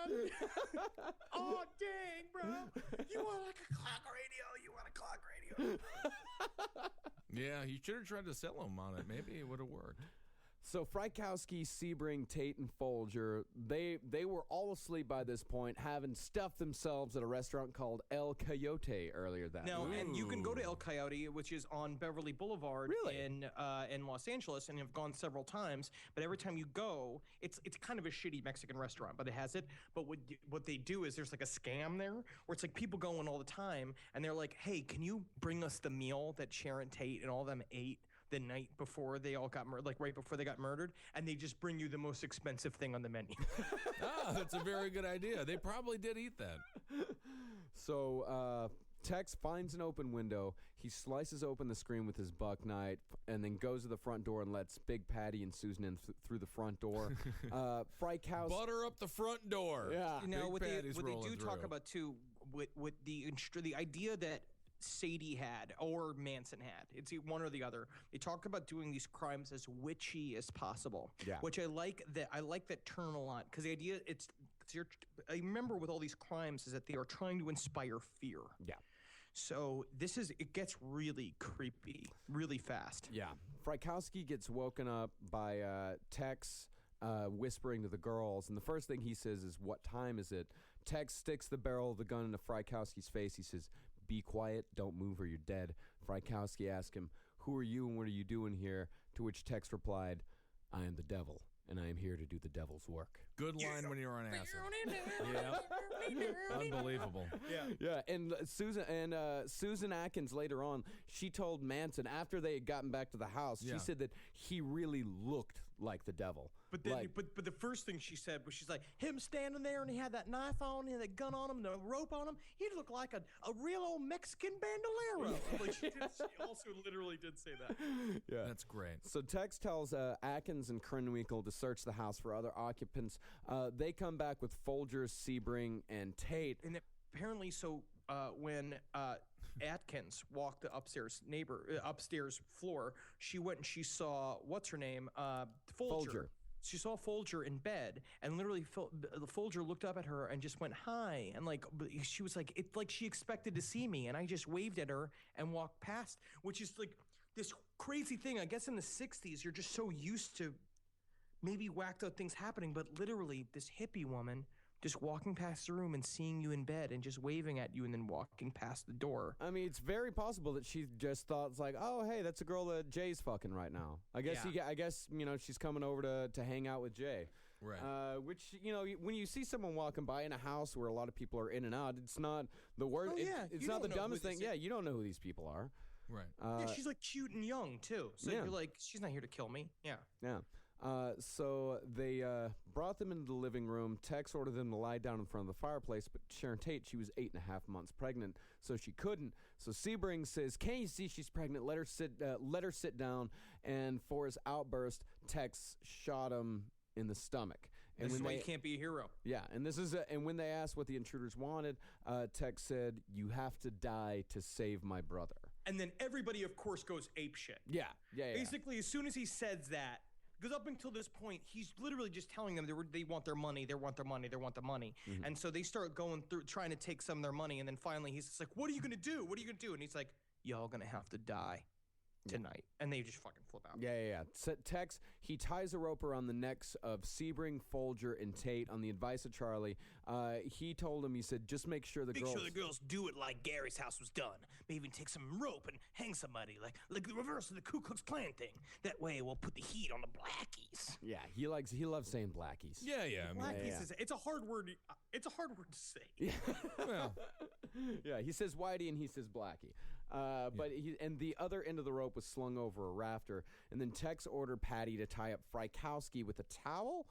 on. Oh, dang, bro. You want like a clock radio? You want a clock radio? Yeah, he should have tried to sell him on it. Maybe it would have worked. So Frykowski, Sebring, Tate, and Folger, they were all asleep by this point, having stuffed themselves at a restaurant called El Coyote earlier that Now, night. and you can go to El Coyote, which is on Beverly Boulevard in Los Angeles, and I've gone several times. But every time you go, it's kind of a shitty Mexican restaurant, but it has it. But what they do is there's like a scam there, where it's like people go in all the time, and they're like, "Hey, can you bring us the meal that Sharon Tate and all of them ate the night before they all got murdered, like right before they got murdered?" And they just bring you the most expensive thing on the menu. That's a very good idea. They probably did eat that. So Tex finds an open window. He slices open the screen with his buck knife and then goes to the front door and lets Big Patty and Susan in through the front door. Frykowski... Butter up the front door. Yeah. You know, what they Patty's do rolling talk through. about, too, with the idea that Sadie had or Manson had, it's one or the other. They talk about doing these crimes as witchy as possible, which I like that term a lot, because the idea I remember with all these crimes is that they are trying to inspire fear. Yeah. So it gets really creepy really fast. Yeah. Frykowski gets woken up by Tex whispering to the girls, and the first thing he says is, "What time is it?" Tex sticks the barrel of the gun into Frykowski's face. He says, "Be quiet, don't move or you're dead." Frykowski asks him, "Who are you and what are you doing here?" To which Tex replied, "I am the devil, and I am here to do the devil's work." Good line when you're on acid. Yeah. Unbelievable. Yeah, and Susan Atkins later on, she told Manson after they had gotten back to the house, she said that he really looked like the devil. But then, but the first thing she said was, she's like, him standing there and he had that knife on, he had that gun on him, and the rope on him. He looked like a real old Mexican bandolero. Like she also literally did say that. Yeah, that's great. So Tex tells Atkins and Krenwinkel to search the house for other occupants. They come back with Folger, Sebring, and Tate. And apparently, when Atkins walked the upstairs floor, she went and she saw, what's her name? Folger. She saw Folger in bed, and literally Folger looked up at her and just went, "Hi," and she was like, it's like she expected to see me, and I just waved at her and walked past, which is like this crazy thing. I guess in the 60s, you're just so used to maybe whacked out things happening, but literally this hippie woman just walking past the room and seeing you in bed and just waving at you and then walking past the door. I mean, it's very possible that she just thought, it's like, oh, hey, that's a girl that Jay's fucking right now. I guess she's coming over to hang out with Jay. Right. Which, when you see someone walking by in a house word, a lot of people are in and out, it's not the word. It's not the dumbest thing. Yeah, you don't know who these people are. Right. She's like cute and young too. So you're like, she's not here to kill me. Yeah. Yeah. So they brought them into the living room. Tex ordered them to lie down in front of the fireplace, but Sharon Tate, she was 8.5 months pregnant, so she couldn't. So Sebring says, "Can't you see she's pregnant? Let her sit down." And for his outburst, Tex shot him in the stomach. And this is why you can't be a hero. Yeah, and when they asked what the intruders wanted, Tex said, "You have to die to save my brother." And then everybody, of course, goes apeshit. Yeah. Basically, as soon as he says that, because up until this point, he's literally just telling them they want their money, they want their money, they want the money. Mm-hmm. And so they start going through, trying to take some of their money. And then finally, he's just like, "What are you going to do? What are you going to do?" And he's like, "Y'all going to have to die tonight." And they just fucking flip out. Yeah. Tex, he ties a rope around the necks of Sebring, Folger, and Tate on the advice of Charlie. He told him, he said, just make sure the girls do it like Gary's house was done. Maybe even take some rope and hang somebody, like the reverse of the Ku Klux Klan thing. That way we'll put the heat on the blackies. Yeah, he loves saying blackies. Yeah. Blackies it's a hard word. It's a hard word to say. Yeah. Yeah, he says Whitey and he says Blackie. But the other end of the rope was slung over a rafter, and then Tex ordered Patty to tie up Frykowski with a towel,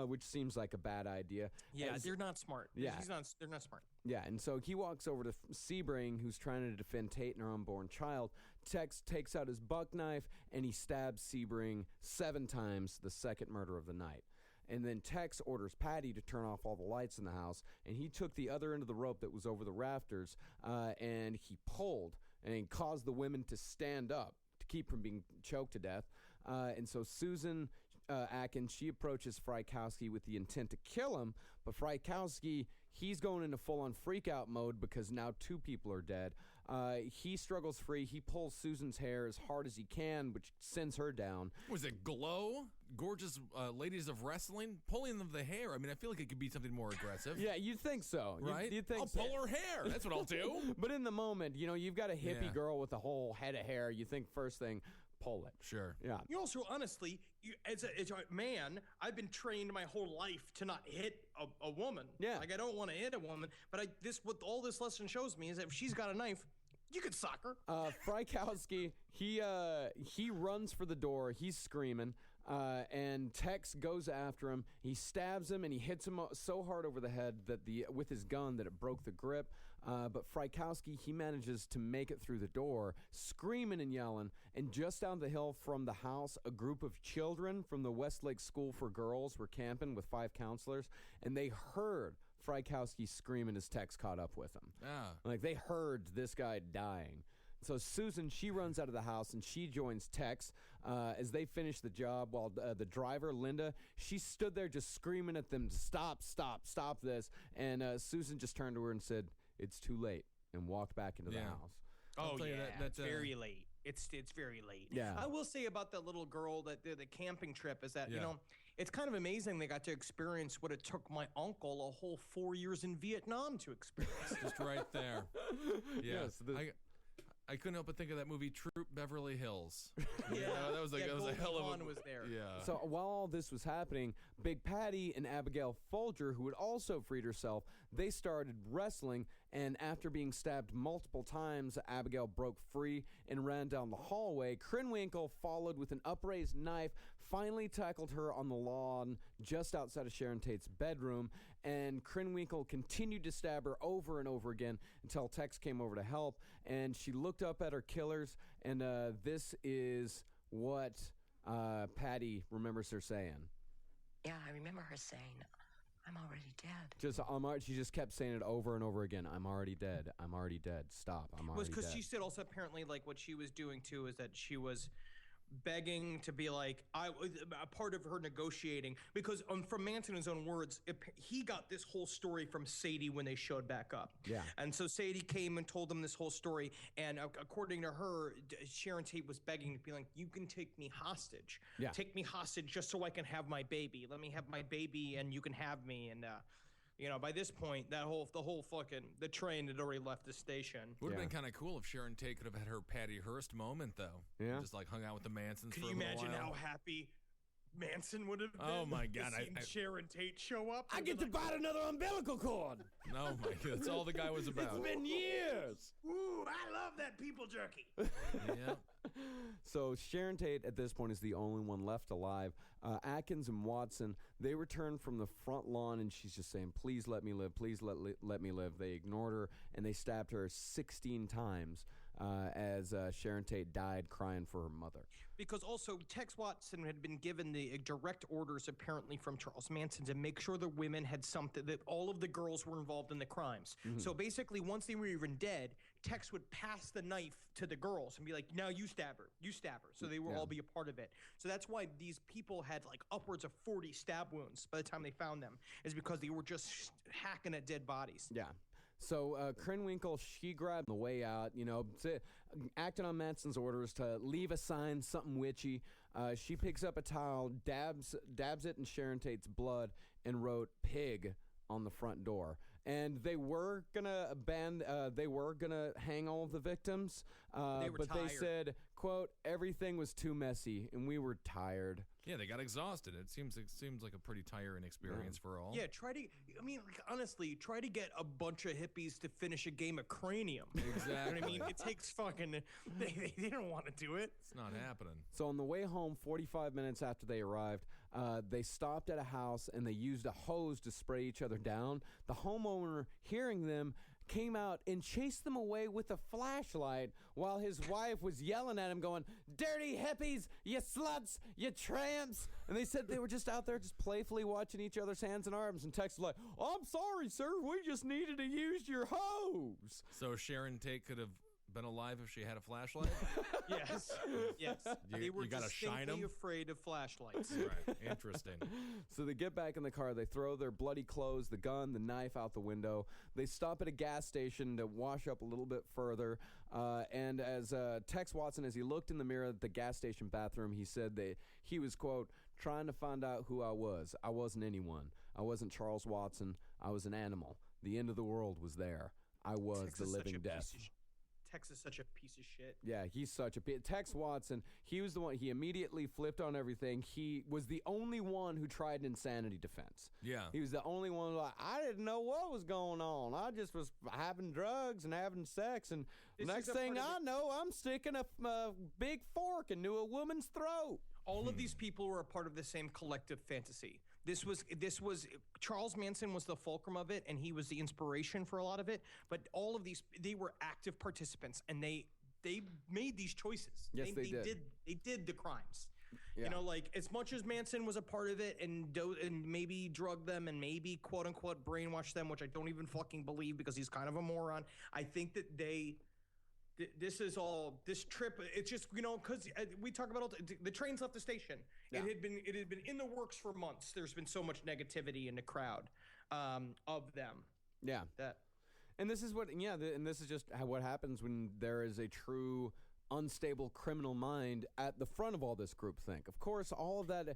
which seems like a bad idea. Yeah, they're not smart. Yeah. They're not smart. Yeah, and so he walks over to Sebring, who's trying to defend Tate and her unborn child. Tex takes out his buck knife, and he stabs Sebring 7 times, the second murder of the night. And then Tex orders Patty to turn off all the lights in the house, and he took the other end of the rope that was over the rafters, and he pulled, and he caused the women to stand up to keep from being choked to death. And so Susan, Atkins, she approaches Frykowski with the intent to kill him, but Frykowski, he's going into full-on freak-out mode because now 2 people are dead. He struggles free. He pulls Susan's hair as hard as he can, which sends her down. Was it Glow? Gorgeous ladies of wrestling? Pulling of the hair. I mean, I feel like it could be something more aggressive. Yeah, you'd think so. Right? You'd think I'll so. pull her hair. That's what I'll do. But in the moment, you've got a hippie girl with a whole head of hair. You think first thing, pull it. Sure. Yeah. You also, honestly, as a man, I've been trained my whole life to not hit a woman. Yeah. Like, I don't want to hit a woman, but what all this lesson shows me is that if she's got a knife, you could sock her. Frykowski, he runs for the door. He's screaming, and Tex goes after him. He stabs him, and he hits him so hard over the head with his gun that it broke the grip. But Frykowski, he manages to make it through the door, screaming and yelling. And just down the hill from the house, a group of children from the Westlake School for Girls were camping with 5 counselors, and they heard Frykowski screaming as Tex caught up with him. Ah. Like, they heard this guy dying. So Susan, she runs out of the house, and she joins Tex as they finish the job, while the driver, Linda, she stood there just screaming at them, stop this. And Susan just turned to her and said, "It's too late," and walked back into the house. Oh, tell you yeah, that's it's very late. It's very late. Yeah. I will say about that little girl, that the camping trip, is that, it's kind of amazing they got to experience what it took my uncle a whole 4 years in Vietnam to experience. Just right there. Yeah. Yes, I couldn't help but think of that movie Troop Beverly Hills. Yeah, that was a hell of a... was there. Yeah. So while all this was happening, Big Patty and Abigail Folger, who had also freed herself, they started wrestling, and after being stabbed multiple times, Abigail broke free and ran down the hallway. Krenwinkel followed with an upraised knife, finally tackled her on the lawn just outside of Sharon Tate's bedroom, and Krenwinkel continued to stab her over and over again until Tex came over to help, and she looked up at her killers, and this is what Patty remembers her saying. Yeah, I remember her saying, "I'm already dead." She just kept saying it over and over again. "I'm already dead. I'm already dead. Stop. I'm already dead." Because she said also apparently, like, what she was doing too is that she was begging to be like, a part of her negotiating, because from Manson's own words, he got this whole story from Sadie when they showed back up. Yeah. And so Sadie came and told them this whole story, and according to her, Sharon Tate was begging to be like, "You can take me hostage. Yeah. Take me hostage just so I can have my baby. Let me have my baby and you can have me." And by this point, the train had already left the station. Would have Yeah. been kind of cool if Sharon Tate could have had her Patty Hearst moment, though. Yeah. Just like hung out with the Mansons Can for you a little imagine while. how happy Manson would have been? Oh, my God, to see Sharon Tate show up. I get to bite another umbilical cord. Oh my God, that's all the guy was about. It's been years. Ooh, I love that people jerky. Yeah. So Sharon Tate at this point is the only one left alive. Atkins and Watson, they return from the front lawn, and she's just saying, "Please let me live. Please let me live." They ignored her, and they stabbed her 16 times as Sharon Tate died crying for her mother. Because also, Tex Watson had been given the direct orders, apparently, from Charles Manson to make sure the women had something, that all of the girls were involved in the crimes. Mm-hmm. So basically, once they were even dead, Tex would pass the knife to the girls and be like, "Now you stab her. You stab her." So they would all be a part of it. So that's why these people had like upwards of 40 stab wounds by the time they found them, is because they were just hacking at dead bodies. Yeah. So Krenwinkel, she grabbed the way out, acting on Manson's orders to leave a sign, something witchy. She picks up a towel, dabs it in Sharon Tate's blood, and wrote "pig" on the front door. And they were gonna hang all of the victims, They were but they tired. said, quote, "Everything was too messy, and we were tired." Yeah, they got exhausted. It seems like a pretty tiring experience for all. Yeah, honestly, try to get a bunch of hippies to finish a game of Cranium. Exactly. You know what I mean? It takes fucking, they didn't want to do it. It's not happening. So on the way home, 45 minutes after they arrived, they stopped at a house and they used a hose to spray each other down. The homeowner, hearing them, came out and chased them away with a flashlight while his wife was yelling at him going, "Dirty hippies, you sluts, you tramps." And they said they were just out there just playfully watching each other's hands and arms. And Tex was like, "I'm sorry, sir, we just needed to use your hose." So Sharon Tate could have been alive if she had a flashlight? Yes, yes. They were you gotta shine distinctly 'em? afraid of flashlights. Right. Interesting. So they get back in the car. They throw their bloody clothes, the gun, the knife out the window. They stop at a gas station to wash up a little bit further. And as Tex Watson, as he looked in the mirror at the gas station bathroom, he said that he was, quote, trying to find out who I was. I wasn't anyone. I wasn't Charles Watson. I was an animal. The end of the world was there. I was Tex the is such living a death. Tex is such a piece of shit. Yeah, he's such a Tex Watson, he was the one, he immediately flipped on everything. He was the only one who tried an insanity defense. Yeah. He was the only one like, I didn't know what was going on. I just was having drugs and having sex, and This next is a thing part of I know, I'm sticking a big fork into a woman's throat. All of these people were a part of the same collective fantasy. This was Charles Manson was the fulcrum of it, and he was the inspiration for a lot of it. But all of these, they were active participants, and they made these choices. Yes, they did. They did the crimes. Yeah. You know, like as much as Manson was a part of it and maybe drugged them and maybe quote unquote brainwashed them, which I don't even fucking believe because he's kind of a moron. I think that this trip, it's just, you know, because we talk about the trains left the station. Yeah. It had been in the works for months. There's been so much negativity in the crowd of them. Yeah. And this is this is just what happens when there is a true unstable criminal mind at the front of all this groupthink. Of course, all of that,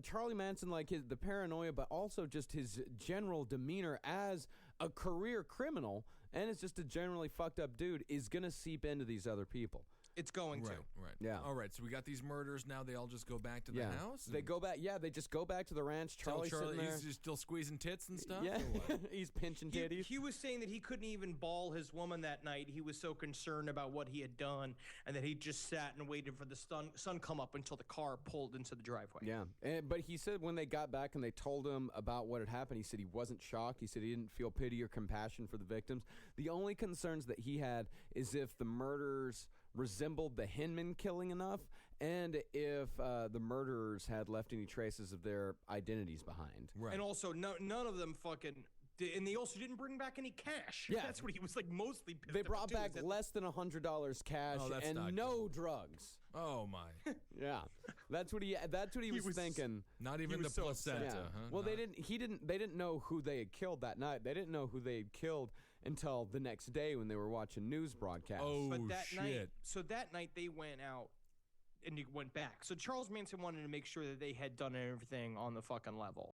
Charlie Manson, like the paranoia, but also just his general demeanor as a career criminal, and it's just a generally fucked up dude, is going to seep into these other people. It's going to. Right. Yeah. All right, so we got these murders. Now they all just go back to the house? They go back. Yeah, they just go back to the ranch. Charlie's sitting there. He's just still squeezing tits and stuff? Yeah, Or what? he's pinching titties. He was saying that he couldn't even ball his woman that night. He was so concerned about what he had done, and that he just sat and waited for the sun come up until the car pulled into the driveway. Yeah, but he said when they got back and they told him about what had happened, he said he wasn't shocked. He said he didn't feel pity or compassion for the victims. The only concerns that he had is if the murders resembled the Hinman killing enough, and if the murderers had left any traces of their identities behind. Right. And also, none of them fucking. And they also didn't bring back any cash. Yeah. That's what he was like mostly pissed They about, brought too, back is that less than $100 cash Oh, that's and not no drugs. Oh, my. Yeah, that's what he was thinking. Not even was the so placenta, upset. huh? Well, Not- they didn't know who they had killed that night. They didn't know who they had killed until the next day when they were watching news broadcasts. Oh, But that shit. night they went out and they went back. So Charles Manson wanted to make sure that they had done everything on the fucking level.